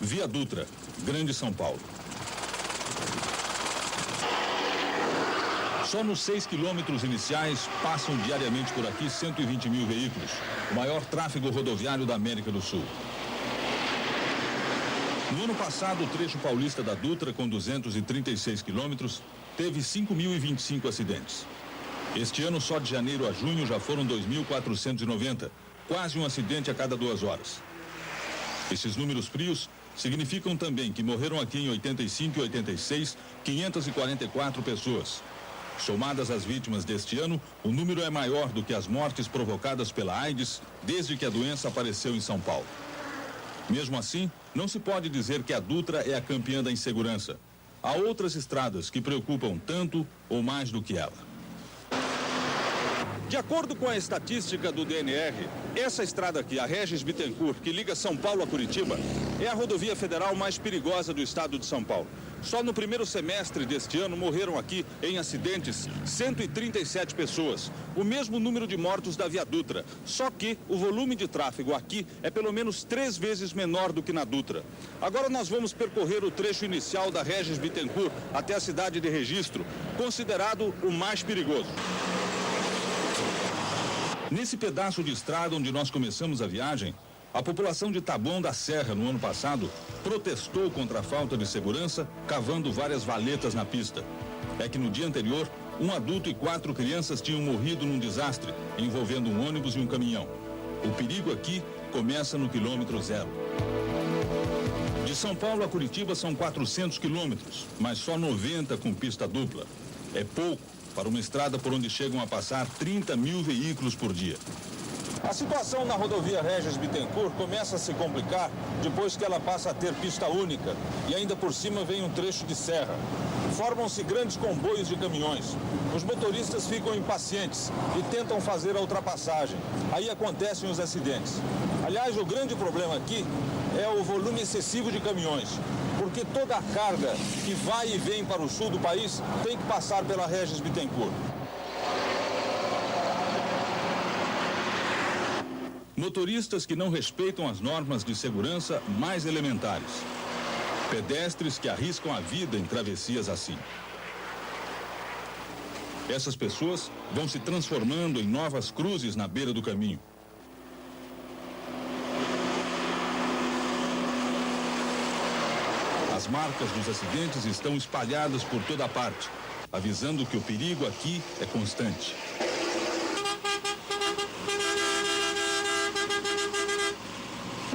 Via Dutra, Grande São Paulo. Só nos 6 quilômetros iniciais passam diariamente por aqui 120 mil veículos, o maior tráfego rodoviário da América do Sul. No ano passado, o trecho paulista da Dutra, com 236 quilômetros, teve 5.025 acidentes. Este ano, só de janeiro a junho, já foram 2.490, quase um acidente a cada 2 horas. Esses números frios significam também que morreram aqui em 85 e 86, 544 pessoas. Somadas as vítimas deste ano, o número é maior do que as mortes provocadas pela AIDS desde que a doença apareceu em São Paulo. Mesmo assim, não se pode dizer que a Dutra é a campeã da insegurança. Há outras estradas que preocupam tanto ou mais do que ela. De acordo com a estatística do DNR, essa estrada aqui, a Regis Bittencourt, que liga São Paulo a Curitiba, é a rodovia federal mais perigosa do estado de São Paulo. Só no primeiro semestre deste ano morreram aqui, em acidentes, 137 pessoas, o mesmo número de mortos da Via Dutra. Só que o volume de tráfego aqui é pelo menos 3 vezes menor do que na Dutra. Agora nós vamos percorrer o trecho inicial da Regis Bittencourt até a cidade de Registro, considerado o mais perigoso. Nesse pedaço de estrada onde nós começamos a viagem, a população de Taboão da Serra, no ano passado, protestou contra a falta de segurança, cavando várias valetas na pista. É que no dia anterior, um adulto e 4 crianças tinham morrido num desastre, envolvendo um ônibus e um caminhão. O perigo aqui começa no quilômetro 0. De São Paulo a Curitiba são 400 quilômetros, mas só 90 com pista dupla. É pouco para uma estrada por onde chegam a passar 30 mil veículos por dia. A situação na rodovia Regis Bittencourt começa a se complicar depois que ela passa a ter pista única e ainda por cima vem um trecho de serra. Formam-se grandes comboios de caminhões. Os motoristas ficam impacientes e tentam fazer a ultrapassagem. Aí acontecem os acidentes. Aliás, o grande problema aqui é o volume excessivo de caminhões, porque toda a carga que vai e vem para o sul do país tem que passar pela Regis Bittencourt. Motoristas que não respeitam as normas de segurança mais elementares. Pedestres que arriscam a vida em travessias assim. Essas pessoas vão se transformando em novas cruzes na beira do caminho. As marcas dos acidentes estão espalhadas por toda a parte, avisando que o perigo aqui é constante.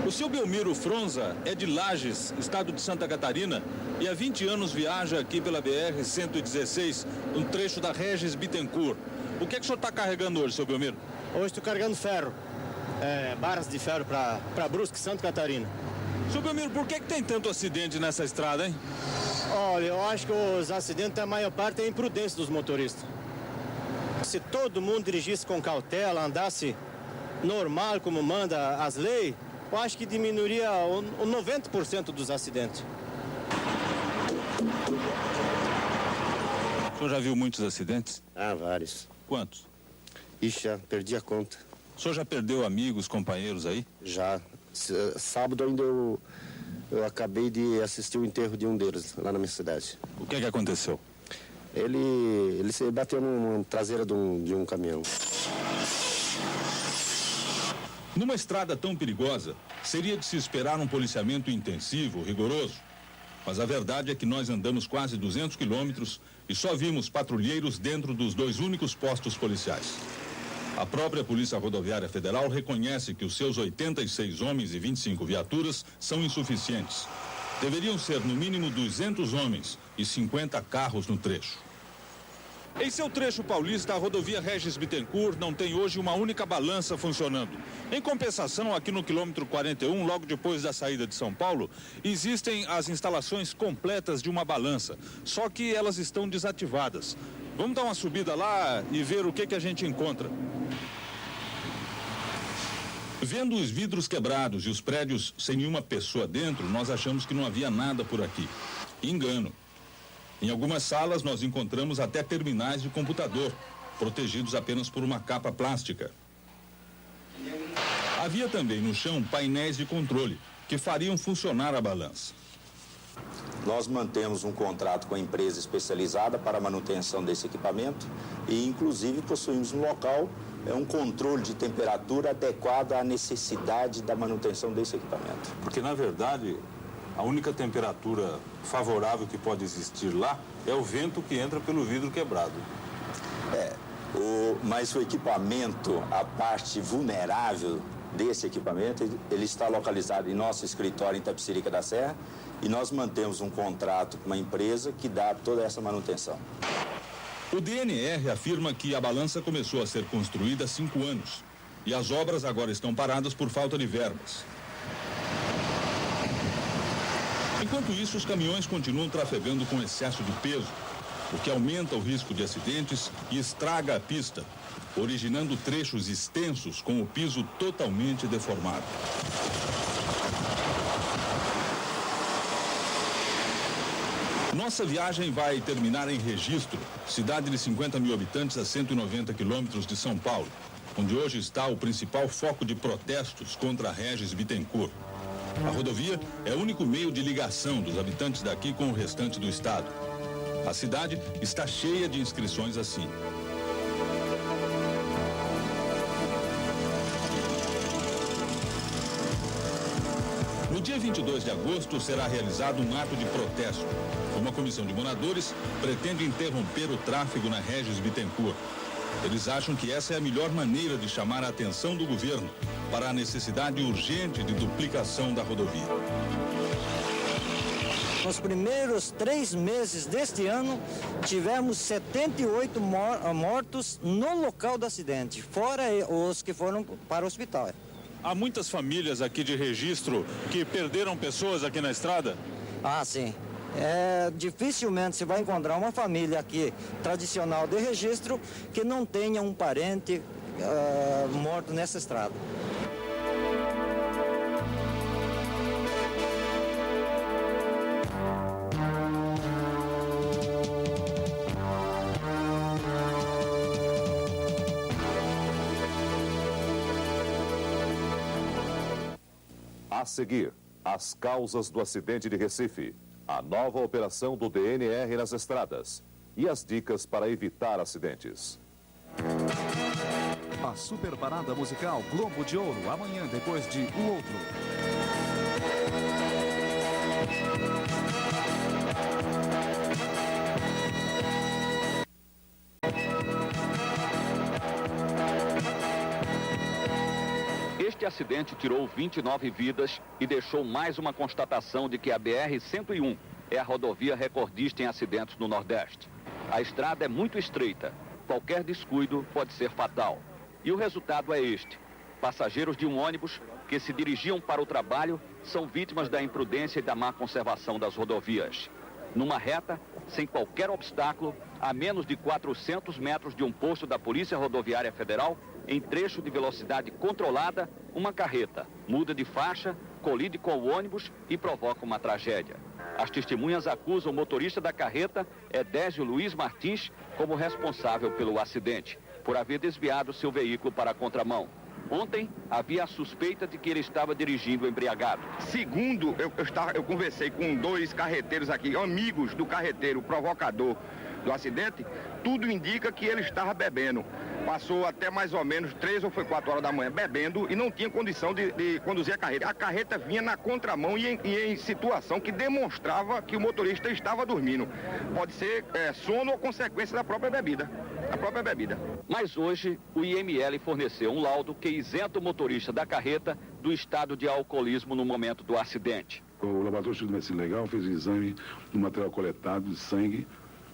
O seu Belmiro Fronza é de Lages, estado de Santa Catarina, e há 20 anos viaja aqui pela BR-116, um trecho da Regis Bittencourt. O que é que o senhor está carregando hoje, seu Belmiro? Hoje estou carregando ferro, barras de ferro para Brusque, Santa Catarina. Seu Belmiro, por que tem tanto acidente nessa estrada, hein? Olha, eu acho que os acidentes, a maior parte, é imprudência dos motoristas. Se todo mundo dirigisse com cautela, andasse normal, como manda as leis, eu acho que diminuiria o 90% dos acidentes. O senhor já viu muitos acidentes? Ah, vários. Quantos? Ixi, já perdi a conta. O senhor já perdeu amigos, companheiros aí? Já. Sábado ainda eu acabei de assistir o enterro de um deles, lá na minha cidade. O que é que aconteceu? Ele se bateu na traseira de um caminhão. Numa estrada tão perigosa, seria de se esperar um policiamento intensivo, rigoroso. Mas a verdade é que nós andamos quase 200 quilômetros e só vimos patrulheiros dentro dos 2 únicos postos policiais. A própria Polícia Rodoviária Federal reconhece que os seus 86 homens e 25 viaturas são insuficientes. Deveriam ser no mínimo 200 homens e 50 carros no trecho. Em seu trecho paulista, a rodovia Regis Bittencourt não tem hoje uma única balança funcionando. Em compensação, aqui no quilômetro 41, logo depois da saída de São Paulo, existem as instalações completas de uma balança, só que elas estão desativadas. Vamos dar uma subida lá e ver o que a gente encontra. Vendo os vidros quebrados e os prédios sem nenhuma pessoa dentro, nós achamos que não havia nada por aqui. Engano. Em algumas salas nós encontramos até terminais de computador, protegidos apenas por uma capa plástica. Havia também no chão painéis de controle, que fariam funcionar a balança. Nós mantemos um contrato com a empresa especializada para a manutenção desse equipamento e, inclusive, possuímos no local um controle de temperatura adequado à necessidade da manutenção desse equipamento. Porque, na verdade, a única temperatura favorável que pode existir lá é o vento que entra pelo vidro quebrado. Mas o equipamento, a parte vulnerável desse equipamento, ele está localizado em nosso escritório em Itapecerica da Serra e nós mantemos um contrato com uma empresa que dá toda essa manutenção. O DNR afirma que a balança começou a ser construída há 5 anos e as obras agora estão paradas por falta de verbas. Enquanto isso, os caminhões continuam trafegando com excesso de peso, o que aumenta o risco de acidentes e estraga a pista, originando trechos extensos com o piso totalmente deformado. Nossa viagem vai terminar em Registro, cidade de 50 mil habitantes a 190 quilômetros de São Paulo, onde hoje está o principal foco de protestos contra a Regis Bittencourt. A rodovia é o único meio de ligação dos habitantes daqui com o restante do estado. A cidade está cheia de inscrições assim. No dia 22 de agosto será realizado um ato de protesto. Uma comissão de moradores pretende interromper o tráfego na Regis Bittencourt. Eles acham que essa é a melhor maneira de chamar a atenção do governo para a necessidade urgente de duplicação da rodovia. Nos primeiros 3 meses deste ano, tivemos 78 mortos no local do acidente, fora os que foram para o hospital. Há muitas famílias aqui de Registro que perderam pessoas aqui na estrada? Ah, sim. Dificilmente você vai encontrar uma família aqui tradicional de Registro que não tenha um parente morto nessa estrada. A seguir, as causas do acidente de Recife, a nova operação do DNR nas estradas e as dicas para evitar acidentes. A super parada musical Globo de Ouro, amanhã depois de O Outro. Este acidente tirou 29 vidas e deixou mais uma constatação de que a BR-101 é a rodovia recordista em acidentes no Nordeste. A estrada é muito estreita, qualquer descuido pode ser fatal. E o resultado é este: passageiros de um ônibus que se dirigiam para o trabalho são vítimas da imprudência e da má conservação das rodovias. Numa reta, sem qualquer obstáculo, a menos de 400 metros de um posto da Polícia Rodoviária Federal, em trecho de velocidade controlada, uma carreta muda de faixa, colide com o ônibus e provoca uma tragédia. As testemunhas acusam o motorista da carreta, Edésio Luiz Martins, como responsável pelo acidente, por haver desviado seu veículo para a contramão. Ontem, havia a suspeita de que ele estava dirigindo embriagado. Segundo, eu conversei com 2 carreteiros aqui, amigos do carreteiro provocador do acidente, tudo indica que ele estava bebendo. Passou até mais ou menos 3 ou foi 4 horas da manhã bebendo e não tinha condição de conduzir a carreta. A carreta vinha na contramão e em situação que demonstrava que o motorista estava dormindo. Pode ser sono ou consequência da própria bebida. Mas hoje, o IML forneceu um laudo que isenta o motorista da carreta do estado de alcoolismo no momento do acidente. O Laboratório de Medicina Legal fez o exame do material coletado de sangue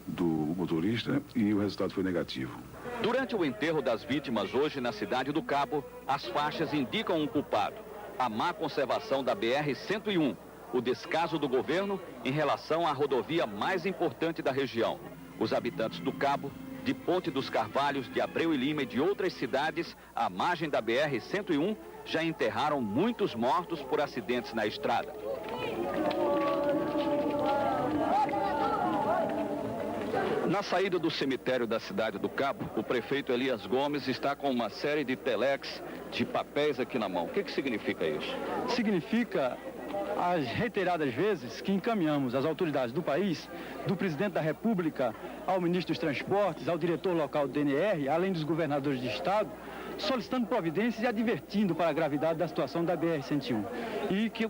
do motorista e o resultado foi negativo. Durante o enterro das vítimas hoje na cidade do Cabo, as faixas indicam um culpado: a má conservação da BR-101, o descaso do governo em relação à rodovia mais importante da região. Os habitantes do Cabo, de Ponte dos Carvalhos, de Abreu e Lima e de outras cidades à margem da BR-101 já enterraram muitos mortos por acidentes na estrada. Na saída do cemitério da cidade do Cabo, o prefeito Elias Gomes está com uma série de telex de papéis aqui na mão. O que significa isso? Significa as reiteradas vezes que encaminhamos às autoridades do país, do presidente da República ao ministro dos Transportes, ao diretor local do DNR, além dos governadores de estado, solicitando providências e advertindo para a gravidade da situação da BR-101,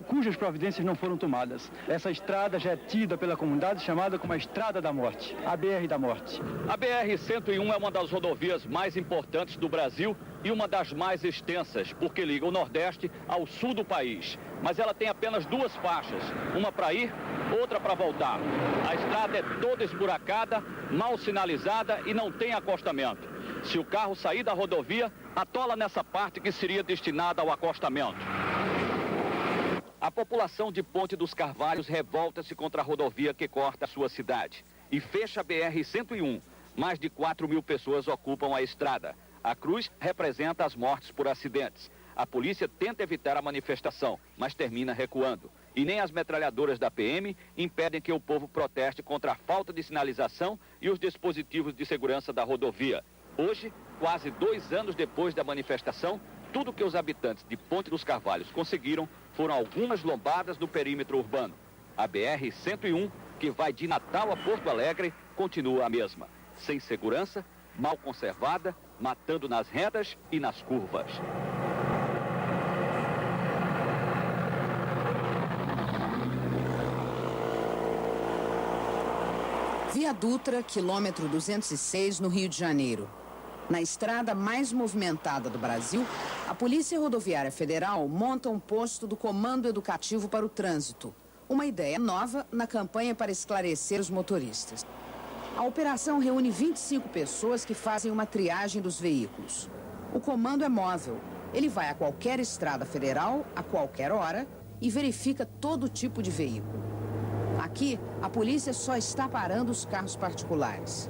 cujas providências não foram tomadas. Essa estrada já é tida pela comunidade chamada como a Estrada da Morte, a BR da Morte. A BR-101 é uma das rodovias mais importantes do Brasil e uma das mais extensas, porque liga o Nordeste ao sul do país. Mas ela tem apenas duas faixas, uma para ir, outra para voltar. A estrada é toda esburacada, mal sinalizada e não tem acostamento. Se o carro sair da rodovia, atola nessa parte que seria destinada ao acostamento. A população de Ponte dos Carvalhos revolta-se contra a rodovia que corta a sua cidade e fecha a BR-101. Mais de 4.000 pessoas ocupam a estrada. A cruz representa as mortes por acidentes. A polícia tenta evitar a manifestação, mas termina recuando. E nem as metralhadoras da PM impedem que o povo proteste contra a falta de sinalização e os dispositivos de segurança da rodovia. Hoje, quase 2 anos depois da manifestação, tudo que os habitantes de Ponte dos Carvalhos conseguiram foram algumas lombadas no perímetro urbano. A BR-101, que vai de Natal a Porto Alegre, continua a mesma. Sem segurança, mal conservada, matando nas retas e nas curvas. Via Dutra, quilômetro 206, no Rio de Janeiro. Na estrada mais movimentada do Brasil, a Polícia Rodoviária Federal monta um posto do Comando Educativo para o Trânsito. Uma ideia nova na campanha para esclarecer os motoristas. A operação reúne 25 pessoas que fazem uma triagem dos veículos. O comando é móvel. Ele vai a qualquer estrada federal, a qualquer hora, e verifica todo tipo de veículo. Aqui, a polícia só está parando os carros particulares.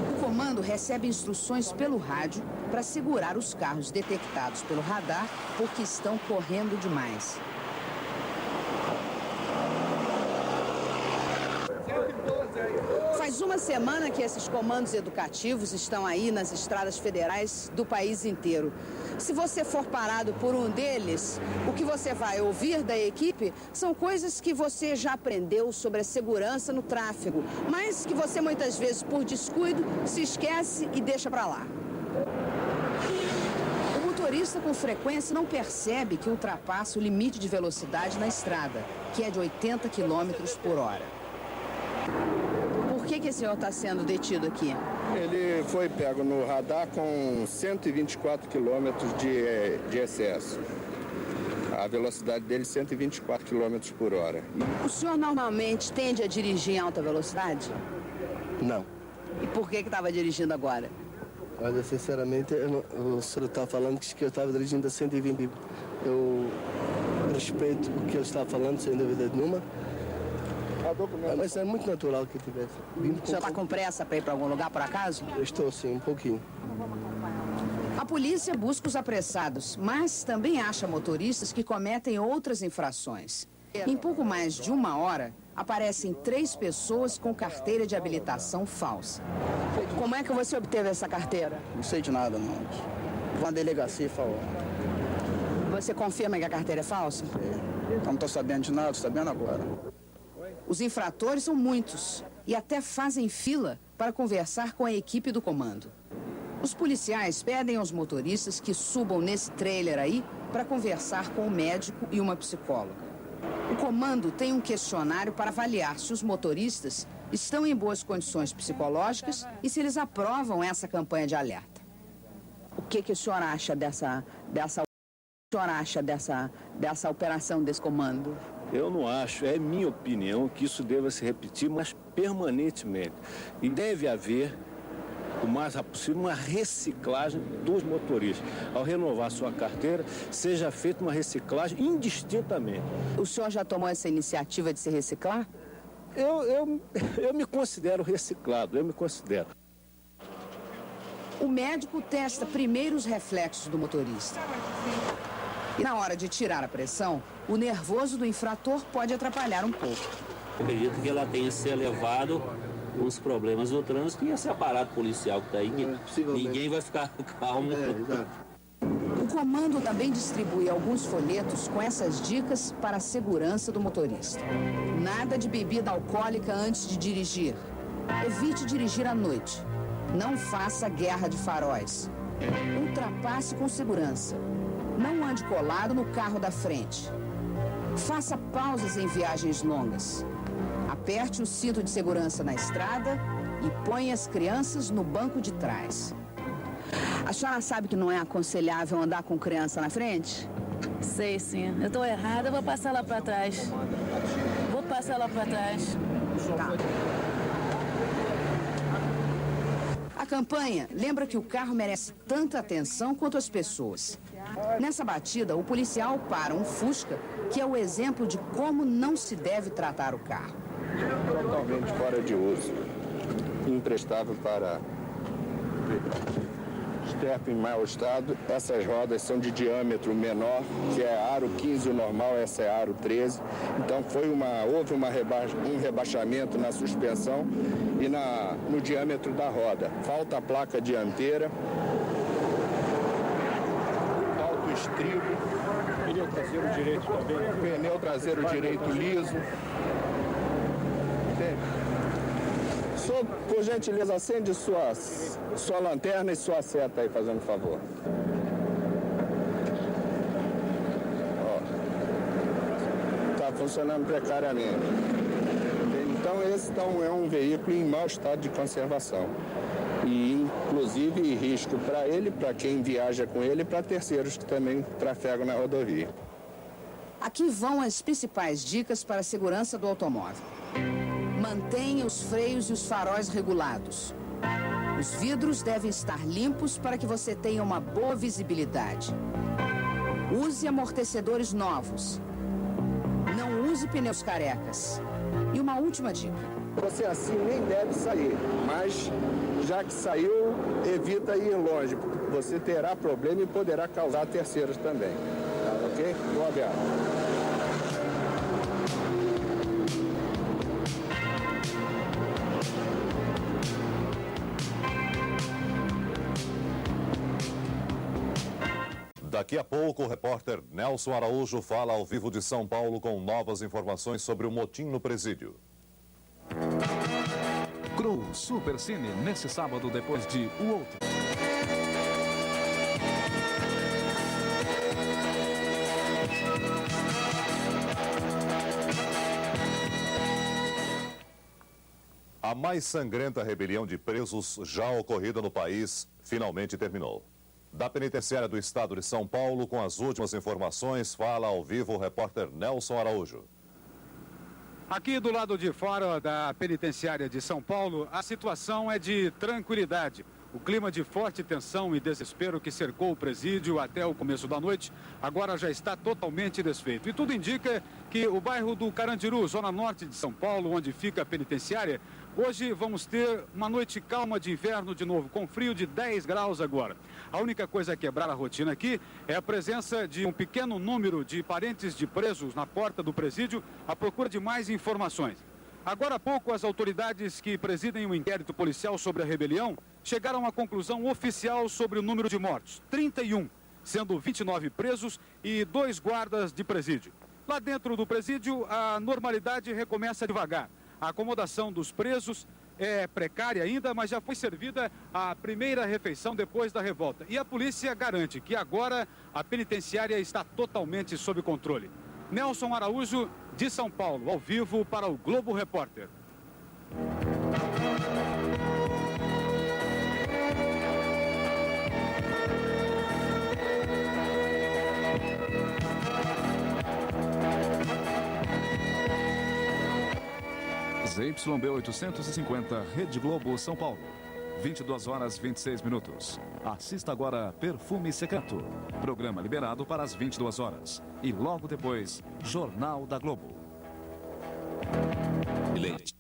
O comando recebe instruções pelo rádio para segurar os carros detectados pelo radar porque estão correndo demais. Faz uma semana que esses comandos educativos estão aí nas estradas federais do país inteiro. Se você for parado por um deles, o que você vai ouvir da equipe são coisas que você já aprendeu sobre a segurança no tráfego, mas que você muitas vezes, por descuido, se esquece e deixa para lá. O motorista com frequência não percebe que ultrapassa o limite de velocidade na estrada, que é de 80 km por hora. Por que esse senhor está sendo detido aqui? Ele foi pego no radar com 124 km de excesso. A velocidade dele é 124 km por hora. O senhor normalmente tende a dirigir em alta velocidade? Não. E por que estava dirigindo agora? Olha, sinceramente, o senhor está falando que eu estava dirigindo a 120. Eu respeito o que ele está falando, sem dúvida nenhuma. Mas é muito natural que tivesse vindo. O senhor está com pressa para ir para algum lugar, por acaso? Eu estou, sim, um pouquinho. A polícia busca os apressados, mas também acha motoristas que cometem outras infrações. Em pouco mais de 1 hora, aparecem 3 pessoas com carteira de habilitação falsa. Como é que você obteve essa carteira? Não sei de nada, não. Uma delegacia falou. Você confirma que a carteira é falsa? Não estou sabendo de nada, estou sabendo agora. Os infratores são muitos e até fazem fila para conversar com a equipe do comando. Os policiais pedem aos motoristas que subam nesse trailer aí para conversar com o médico e uma psicóloga. O comando tem um questionário para avaliar se os motoristas estão em boas condições psicológicas e se eles aprovam essa campanha de alerta. O que o senhor acha dessa operação desse comando? Eu não acho, é minha opinião, que isso deva se repetir, mas permanentemente. E deve haver, o mais rápido possível, uma reciclagem dos motoristas. Ao renovar sua carteira, seja feita uma reciclagem indistintamente. O senhor já tomou essa iniciativa de se reciclar? Eu me considero reciclado, eu me considero. O médico testa primeiro os reflexos do motorista. E na hora de tirar a pressão, o nervoso do infrator pode atrapalhar um pouco. Eu acredito que ela tenha se elevado os problemas do trânsito e esse aparato policial que está aí, que ninguém vai ficar calmo. O comando também distribui alguns folhetos com essas dicas para a segurança do motorista. Nada de bebida alcoólica antes de dirigir. Evite dirigir à noite. Não faça guerra de faróis. Ultrapasse com segurança. Não ande colado no carro da frente. Faça pausas em viagens longas. Aperte o cinto de segurança na estrada e ponha as crianças no banco de trás. A senhora sabe que não é aconselhável andar com criança na frente? Sei, sim. Eu tô errada, eu vou passar lá pra trás. Vou passar lá pra trás. Tá. A campanha lembra que o carro merece tanta atenção quanto as pessoas. Nessa batida, o policial para um Fusca, que é o exemplo de como não se deve tratar o carro. Totalmente fora de uso. Imprestável para esterco em mau estado. Essas rodas são de diâmetro menor, que é aro 15 o normal, essa é aro 13. Então houve um rebaixamento na suspensão e no diâmetro da roda. Falta a placa dianteira, falta o estribo, pneu traseiro direito também, pneu traseiro direito liso. Entende? Por gentileza, acende sua lanterna e sua seta aí, fazendo favor. Está funcionando precariamente. Então, esse é um veículo em mau estado de conservação. E, inclusive, risco para ele, para quem viaja com ele e para terceiros que também trafegam na rodovia. Aqui vão as principais dicas para a segurança do automóvel. Mantenha os freios e os faróis regulados. Os vidros devem estar limpos para que você tenha uma boa visibilidade. Use amortecedores novos. Não use pneus carecas. E uma última dica. Você assim nem deve sair, mas já que saiu, evita ir longe, porque você terá problema e poderá causar terceiros também. Ok? Boa viagem. Daqui a pouco, o repórter Nelson Araújo fala ao vivo de São Paulo com novas informações sobre o motim no presídio. Cruz Supercine, nesse sábado, depois de O Outro. A mais sangrenta rebelião de presos já ocorrida no país finalmente terminou. Da penitenciária do estado de São Paulo, com as últimas informações, fala ao vivo o repórter Nelson Araújo. Aqui do lado de fora da penitenciária de São Paulo, a situação é de tranquilidade. O clima de forte tensão e desespero que cercou o presídio até o começo da noite, agora já está totalmente desfeito. E tudo indica que o bairro do Carandiru, zona norte de São Paulo, onde fica a penitenciária, hoje vamos ter uma noite calma de inverno de novo, com frio de 10 graus agora. A única coisa a quebrar a rotina aqui é a presença de um pequeno número de parentes de presos na porta do presídio à procura de mais informações. Agora há pouco, as autoridades que presidem o inquérito policial sobre a rebelião chegaram à conclusão oficial sobre o número de mortos, 31, sendo 29 presos e 2 guardas de presídio. Lá dentro do presídio, a normalidade recomeça devagar. A acomodação dos presos é precária ainda, mas já foi servida a primeira refeição depois da revolta. E a polícia garante que agora a penitenciária está totalmente sob controle. Nelson Araújo, de São Paulo, ao vivo para o Globo Repórter. ZYB 850, Rede Globo, São Paulo. 22 horas 26 minutos. Assista agora Perfume Secreto. Programa liberado para as 22 horas. E logo depois, Jornal da Globo. Leite.